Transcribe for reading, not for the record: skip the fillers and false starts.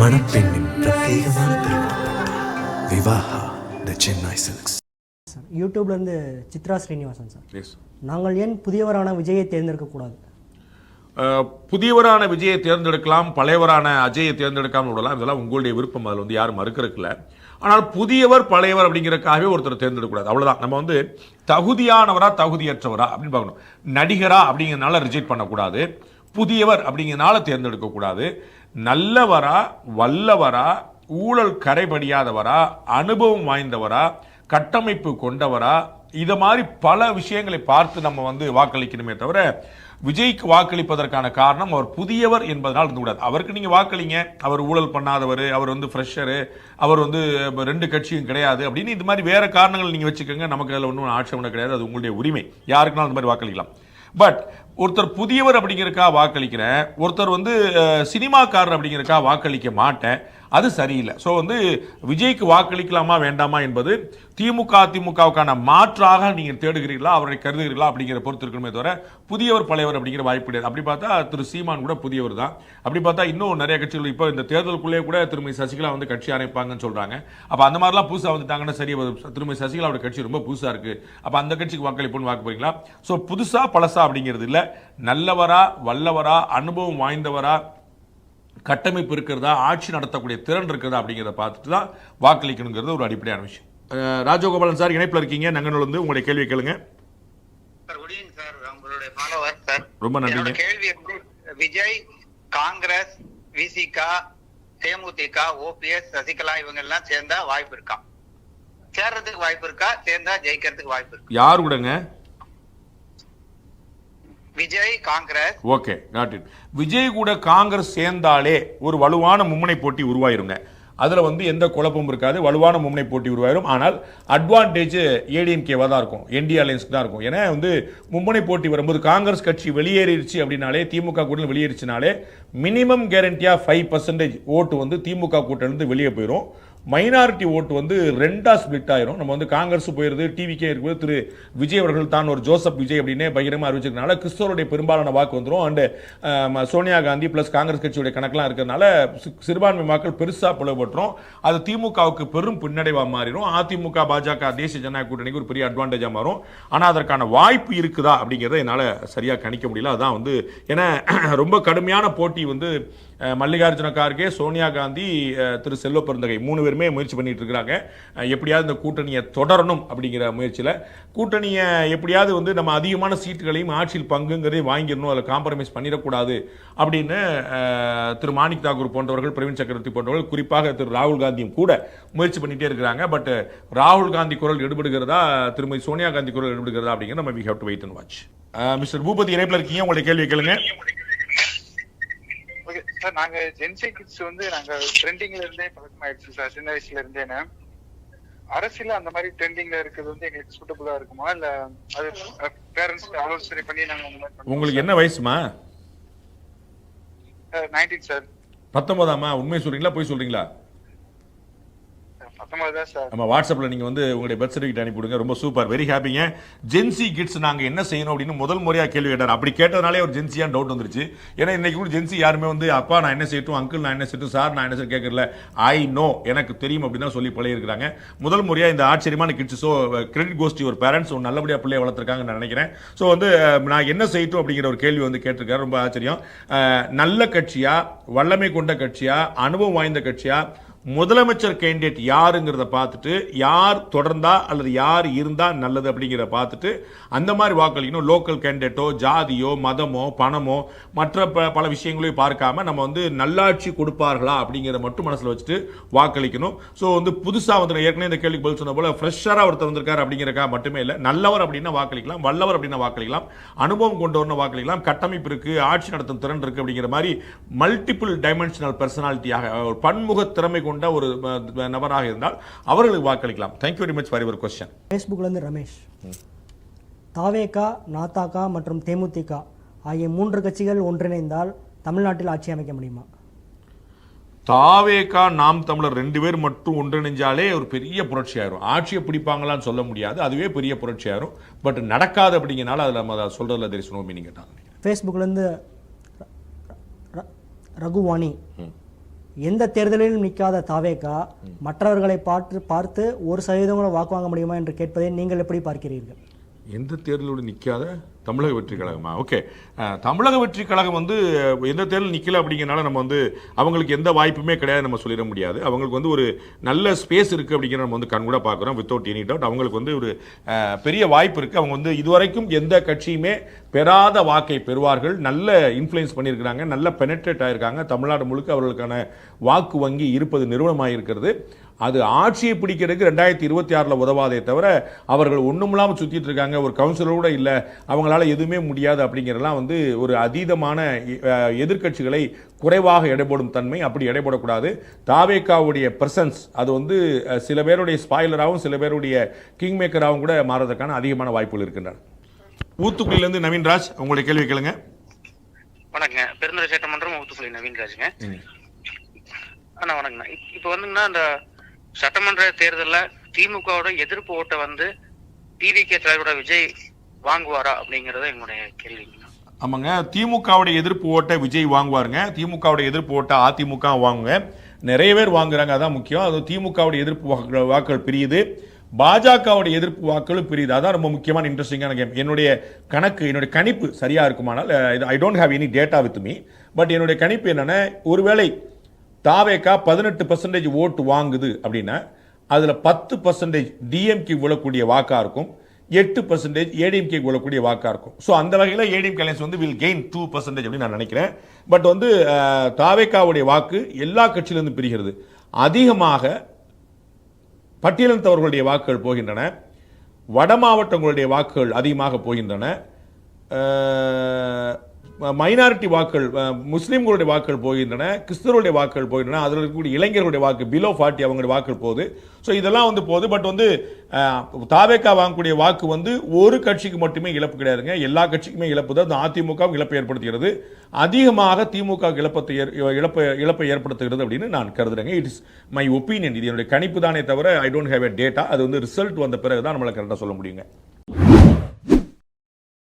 மணப்பெண்ணின் பிரத்யேகமான திருமணம் விவாஹா தி Chennai silks. யூடியூப்லேருந்து Chitra Srinivasan sir, நாங்கள் ஏன் புதியவரான விஜயை தேர்ந்தெடுக்கக்கூடாது? புதியவரான விஜயை தேர்ந்தெடுக்கலாம், பழையவரான அஜயை தேர்ந்தெடுக்காமல் விடலாம். இதெல்லாம் உங்களுடைய விருப்பம், அதில் வந்து யாரும் மறுக்கிறதுல. ஆனால் புதியவர் பழையவர் அப்படிங்கிறதுக்காகவே ஒருத்தர் தேர்ந்தெடுக்கக்கூடாது, அவ்வளோதான். நம்ம வந்து தகுதியானவரா தகுதியற்றவரா அப்படின்னு பார்க்கணும். நடிகரா அப்படிங்கிறதுனால ரிஜெக்ட் பண்ணக்கூடாது, புதியவர் அப்படிங்கிறதுனால தேர்ந்தெடுக்கக்கூடாது. நல்லவரா வல்லவரா ஊழல் கரைபடியாதவரா அனுபவம் வாய்ந்தவரா கட்டமைப்பு கொண்டவரா இதை மாதிரி பல விஷயங்களை பார்த்து நம்ம வந்து வாக்களிக்கணுமே தவிர விஜய்க்கு வாக்களிப்பதற்கான காரணம் அவர் புதியவர் என்பதனால் இருந்துக்கூடாது. அவருக்கு நீங்கள் வாக்களிங்க, அவர் ஊழல் பண்ணாதவர், அவர் வந்து ஃப்ரெஷரு, அவர் வந்து 2 கட்சியும் கிடையாது அப்படின்னு இது மாதிரி வேற காரணங்கள் நீங்கள் வச்சுக்கோங்க. நமக்கு அதில் ஒன்றும் ஆட்சேபனை கிடையாது, அது உங்களுடைய உரிமை, யாருக்குனாலும் அந்த மாதிரி வாக்களிக்கலாம். பட் ஒருத்தர் புதியவர் அப்படிங்கிறக்கா வாக்களிக்கிறேன், ஒருத்தர் வந்து சினிமாக்காரர் அப்படிங்கிறக்கா வாக்களிக்க மாட்டேன், அது சரியில்லை. ஸோ வந்து விஜய்க்கு வாக்களிக்கலாமா வேண்டாமா என்பது திமுகவுக்கான மாற்றாக நீங்கள் தேடுகிறீர்களா, அவரை கருதுகிறீர்களா அப்படிங்கிற பொறுத்து இருக்கணுமே தவிர புதியவர் பழையவர் அப்படிங்கிற வாய்ப்பு கிடையாது. அப்படி பார்த்தா திரு சீமான் கூட புதியவர் தான். அப்படி பார்த்தா இன்னும் நிறைய கட்சிகள் இப்போ இந்த தேர்தலுக்குள்ளே கூட திருமதி சசிகலா வந்து கட்சி ஆரம்பிப்பாங்கன்னு சொல்றாங்க. அப்போ அந்த மாதிரிலாம் புதுசாக வந்துட்டாங்கன்னா சரி, திருமதி சசிகலாவோட கட்சி ரொம்ப புதுசாக இருக்கு, அப்போ அந்த கட்சிக்கு வாக்களிப்புன்னு வாக்கு போறீங்களா? ஸோ புதுசா பழசா அப்படிங்கிறது இல்லை, நல்லவரா வல்லவரா அனுபவம் வாய்ந்தவரா கட்டமைப்பு இருக்கிறதா ஆட்சி நடத்தக்கூடிய திறன் இருக்கிறதா அப்படிங்கிறத பார்த்துட்டு தான் வாக்களிக்கணுங்கிறது ஒரு அடிப்படையான விஷயம். ராஜகோபாலன் சார் இணைப்பில் இருக்கீங்க, நங்கநல்லூர்ல இருந்து உங்களுடைய கேள்வி கேளுங்க. ரொம்ப நன்றி. கேள்வி விஜய், காங்கிரஸ், விசிகா, தேமுதிக, ஓபிஎஸ், சசிகலா இவங்க எல்லாம் சேர்ந்தா வாய்ப்பு இருக்கா? சேர்றதுக்கு வாய்ப்பு இருக்கா? சேர்ந்தா ஜெயிக்கிறதுக்கு வாய்ப்பு இருக்கா? யாரு கூடங்க? Vijay, Congress. Okay, got it. Vijay கூட காங்கிரஸ் சேர்ந்தாலே ஒரு வலுவான மும்முனை போட்டி உருவாயிருங்க. அதில் வந்து எந்த குழப்பமும் இருக்காது, வலுவான மும்முனை போட்டி உருவாயிரும். ஆனால் அட்வான்டேஜ் ஏடிஎம்கேவா தான் இருக்கும், என்டிஏ அலையன்ஸ்க்கு தான் இருக்கும். ஏன்னா வந்து மும்முனை போட்டி வரும்போது காங்கிரஸ் கட்சி வெளியேறிடுச்சு அப்படின்னாலே, திமுக கூட்டணி வெளியேறிச்சுனாலே மினிமம் கேரண்டியா 5% ஓட்டு வந்து திமுக கூட்டணிலிருந்து வெளியே போயிடும். மைனாரிட்டி ஓட்டு வந்து 2ஆ ஸ்பிளிட் ஆயிரும். நம்ம வந்து காங்கிரஸ் போயிருது, டிவிக்கே இருக்குது. திரு விஜய் அவர்கள் தான் ஒரு ஜோசப் விஜய் அப்படின்னே பகிரமாக அறிவிச்சிருக்கனால கிறிஸ்தவருடைய பெரும்பாலான வாக்கு வந்துடும். அண்ட் சோனியா காந்தி பிளஸ் காங்கிரஸ் கட்சியுடைய கணக்கெல்லாம் இருக்கிறதுனால சிறுபான்மை மக்கள் பெருசாக பிளவுபட்டுரும். அது திமுகவுக்கு பெரும் பின்னடைவாக மாறிடும். அதிமுக பாஜக தேசிய ஜனநாயக கூட்டணிக்கு ஒரு பெரிய அட்வான்டேஜாக மாறும். ஆனால் அதற்கான வாய்ப்பு இருக்குதா அப்படிங்கிறத என்னால் சரியாக கணிக்க முடியல. அதான் வந்து ஏன்னா ரொம்ப கடுமையான போட்டி வந்து மல்லிகார்ஜுன கார்கே, சோனியா காந்தி, திரு செல்வ பெருந்தகை 3 பேருமே முயற்சி பண்ணிட்டு இருக்கிறாங்க. எப்படியாவது இந்த கூட்டணியை தொடரணும் அப்படிங்கிற முயற்சியில் கூட்டணியை எப்படியாவது வந்து நம்ம அதிகமான சீட்டுகளையும் ஆட்சியில் பங்குங்கிறதையும் வாங்கிடணும், அதில் காம்ப்ரமைஸ் பண்ணிடக்கூடாது அப்படின்னு திரு மாணிக் தாக்கூர் போன்றவர்கள், பிரவீன் சக்கரவர்த்தி போன்றவர்கள், குறிப்பாக திரு ராகுல் காந்தியும் கூட முயற்சி பண்ணிட்டே இருக்கிறாங்க. பட் ராகுல் காந்தி குரல் எடுபடுகிறதா, திருமதி சோனியா காந்தி குரல் எடுபடுகிறதா அப்படிங்கிற நம்ம we have to wait and watch. Mister Bhoopathi இணைப்பில் இருக்கீங்க, உங்களுடைய கேள்வி கேளுங்க. சார், நாங்க ஜென்சி கிட்ஸ் வந்து நாங்க ட்ரெண்டிங்ல இருந்தே பழக்கமாயிடுச்சு சார். சின்ன வயசுல இருந்தேன்னு அரசியல அந்த மாதிரி ட்ரெண்டிங்ல இருக்கிறது வந்து எங்களுக்கு சூட்டபுளா இருக்குமா, இல்ல அது பேரண்ட்ஸ் ஆலோசனை பண்ணி நாங்க அந்த மாதிரி? உங்களுக்கு என்ன வயசுமா? 19 சார். 19ஆமா? உண்மை சொல்றீங்களா போய் சொல்றீங்களா? நம்ம வாட்ஸ்அப்ல நீங்க வந்து உங்களுடைய பர்த் சர்டிஃபிகேட் அனுப்பிவிடுங்க. ரொம்ப சூப்பர், வெரி ஹாப்பிங்க. ஜென்சி கிட்ஸ் நாங்க என்ன செய்யணும் அப்படின்னு முதல் முறையா கேள்வி கேட்டார். அப்படி கேட்டதுனாலே ஒரு ஜென்சியான் டவுட் வந்துருச்சு. ஏன்னா இன்னைக்கு கூட ஜென்சி யாருமே வந்து அப்பா நான் என்ன செய்யட்டும், அங்கிள் நான் என்ன செய்யட்டும், சார் நான் என்ன செய்ய கேட்கறல, ஐ நோ எனக்கு தெரியும் அப்படின்னு சொல்லி பழைய இருக்கிறாங்க. முதல் முறையா இந்த ஆச்சரியமான kids. So credit goes to your parents, நல்லபடியா பிள்ளைய வளர்த்துருக்காங்கன்னு நான் நினைக்கிறேன். ஸோ வந்து நான் என்ன செய்யட்டும் அப்படிங்கிற ஒரு கேள்வி வந்து கேட்டிருக்காரு. ரொம்ப ஆச்சரியம். நல்ல கட்சியா, வல்லமை கொண்ட கட்சியா, அனுபவம் வாய்ந்த கட்சியா, முதலமைச்சர் கேண்டிடேட் யாருங்கிறத பார்த்துட்டு யார் தொடர்ந்தா அல்லது யார் இருந்தா நல்லது அப்படிங்கிறத பார்த்துட்டு அந்த மாதிரி வாக்களிக்கணும். லோக்கல் கேண்டிடேட்டோ, ஜாதியோ, மதமோ, பணமோ, மற்ற பல விஷயங்களையும் பார்க்காம நம்ம வந்து நல்லாட்சி கொடுப்பார்களா அப்படிங்கிறத மட்டும் மனசில் வச்சுட்டு வாக்களிக்கணும். ஸோ வந்து புதுசாக வந்து ஏற்கனவே இந்த கேள்விக்கு பதில் சொன்ன போல ஃப்ரெஷ்ஷராக ஒருத்தர் வந்திருக்காரு அப்படிங்கிறக்கா மட்டுமே இல்லை, நல்லவர் அப்படின்னா வாக்களிக்கலாம், வல்லவர் அப்படின்னா வாக்களிக்கலாம், அனுபவம் கொண்டவர்னு வாக்களிக்கலாம், கட்டமைப்பு இருக்கு, ஆட்சி நடத்தும் திறன் இருக்கு அப்படிங்கிற மாதிரி மல்டிபிள் டைமென்ஷனல் பர்சனாலிட்டியாக ஒரு பன்முக திறமை கொண்ட ஒரு நபராக இருந்தால் அவர்களுக்கு வாக்களிக்கலாம். Thank you very much for your question. ஃபேஸ்புக்ல இருந்து ரமேஷ், தாவேகா, நாதாகா மற்றும் தேமுதிக ஆகிய 3 கட்சிகள் ஒன்றிணைந்தால் தமிழ்நாட்டில் ஆட்சி அமைக்க முடியுமா? தாவேகா, நாம் தமிழர் 2 பேர் மட்டும் ஒன்றிணைஞ்சாலே ஒரு பெரிய புரட்சி ஆயிரும். ஆட்சியை பிடிப்பாங்களான்னு சொல்ல முடியாது, அதுவே பெரிய புரட்சி ஆயிரும். பட் நடக்காது அப்படிங்கிறனால அதில் நம்ம சொல்றதுல தெரிய சொன்னோம் மீனிங் கேட்டாங்க. ஃபேஸ்புக்ல இருந்து ரகுவாணி, எந்த தேர்தலிலும் நிற்காத தாவேகா மற்றவர்களை பார்த்து 1% கூட வாக்கு வாங்க முடியுமா என்று கேட்பதை நீங்கள் எப்படி பார்க்கிறீர்கள்? எந்த தேர்தலோடு நிற்காத தமிழக வெற்றி கழகமா? ஓகே, தமிழக வெற்றி கழகம் வந்து எந்த தேர்தல் நிற்கல அப்படிங்கிறனால நம்ம வந்து அவங்களுக்கு எந்த வாய்ப்புமே கிடையாது நம்ம சொல்லிட முடியாது. அவங்களுக்கு வந்து ஒரு நல்ல ஸ்பேஸ் இருக்குது அப்படிங்கிற நம்ம வந்து கண் கூட பார்க்குறோம். வித்தவுட் எனி டவுட் அவங்களுக்கு வந்து ஒரு பெரிய வாய்ப்பு இருக்குது. அவங்க வந்து இதுவரைக்கும் எந்த கட்சியுமே பெறாத வாக்கை பெறுவார்கள். நல்ல இன்ஃப்ளூயன்ஸ் பண்ணியிருக்கிறாங்க, நல்ல பெனட்ரேட் ஆகிருக்காங்க. தமிழ்நாடு முழுக்க அவர்களுக்கான வாக்கு வங்கி இருப்பது நிறுவனமாக இருக்கிறது. அது ஆட்சியை பிடிக்கிறதுக்கு 2026 உதவாதே தவிர அவர்கள் ஒன்றும் இல்லாமல் சுற்றிட்டு இருக்காங்க. ஒரு கவுன்சிலர் கூட இல்லை, அவங்களால எதுவுமே முடியாது அப்படிங்கிறதெல்லாம் வந்து ஒரு அதீதமான எதிர்க்கட்சிகளை குறைவாக எடைபோடும் தன்மை. அப்படி எடைபோடக்கூடாது. தாவேகாவுடைய பிரசன்ஸ் அது வந்து சில பேருடைய ஸ்பாயிலராகவும் சில பேருடைய கிங் மேக்கராகவும் கூட மாறுவதற்கான அதிகமான வாய்ப்புகள் இருக்கின்றன. ஊத்துக்குளியிலிருந்து நவீன்ராஜ், உங்களுடைய கேள்வி கேளுங்க. வணக்கங்க. பெருந்துறை சட்டமன்றம் ஊத்துக்குளி நவீன்ராஜுங்க. அண்ணா வணக்கண்ணா. இப்போ வந்துங்கன்னா அந்த சட்டமன்ற தேர்தலில் திமுகவோட எதிர்ப்பு ஓட்டை வந்து டிவிகே தலைவரோட விஜய் வாங்குவாரா அப்படிங்கறத என்னுடைய கேள்விங்க. ஆமாங்க, திமுகவுடைய எதிர்ப்பு ஓட்டை விஜய் வாங்குவாருங்க. திமுகவுடைய எதிர்ப்பு ஓட்டை அதிமுக வாங்குங்க. நிறைய பேர் வாங்குறாங்க, அதான் முக்கியம். அது திமுகவுடைய எதிர்ப்பு வாக்குகள் பிரியுது, பாஜகவுடைய எதிர்ப்பு வாக்குகளும் பிரியுது. அதான் ரொம்ப முக்கியமான இன்ட்ரெஸ்டிங்கான கேம். என்னுடைய கணிப்பு சரியா இருக்குமானால், ஐ don't have any data with me, but என்னுடைய கணிப்பு என்னன்னா, ஒருவேளை தாவேகா 18% ஓட்டு வாங்குது அப்படின்னா அதுல 10% டிஎம்கே விழக்கூடிய வாக்கா இருக்கும், 8% ஏடிஎம்கே விழக்கூடிய வாக்கா இருக்கும். ஸோ அந்த வகையில் ஏடிஎம்கே அலையன்ஸ் வந்து வில் கெயின் 2% அப்படின்னு நான் நினைக்கிறேன். பட் வந்து தாவேகாவுடைய வாக்கு எல்லா கட்சியிலிருந்து பிரிகிறது. அதிகமாக பட்டியலினத்தவர்களுடைய வாக்குகள் போகின்றன, வட மாவட்டங்களுடைய வாக்குகள் அதிகமாக போகின்றன, மைனாரிட்டி வாக்குகள் முஸ்லீம்களுடைய வாக்குகள் போகின்றன, கிறிஸ்தவருடைய வாக்குகள் போகின்றன, அதில் இருக்கக்கூடிய இளைஞர்களுடைய வாக்கு பிலோ 40 அவங்களுடைய வாக்குகள் போகுது. ஸோ இதெல்லாம் வந்து போகுது. பட் வந்து தாவேகா வாங்கக்கூடிய வாக்கு வந்து ஒரு கட்சிக்கு மட்டுமே இழப்பு கிடையாதுங்க, எல்லா கட்சிக்குமே இழப்பு தான். அதிமுக இழப்பை ஏற்படுத்துகிறது, அதிகமாக திமுக இழப்பை ஏற்படுத்துகிறது அப்படின்னு நான் கருதுறேங்க. It is my opinion. இது என்னுடைய கணிப்பு தானே தவிர I don't have a data. அது வந்து ரிசல்ட் வந்த பிறகு தான் நம்மளை கரெக்டாக சொல்ல முடியுங்க.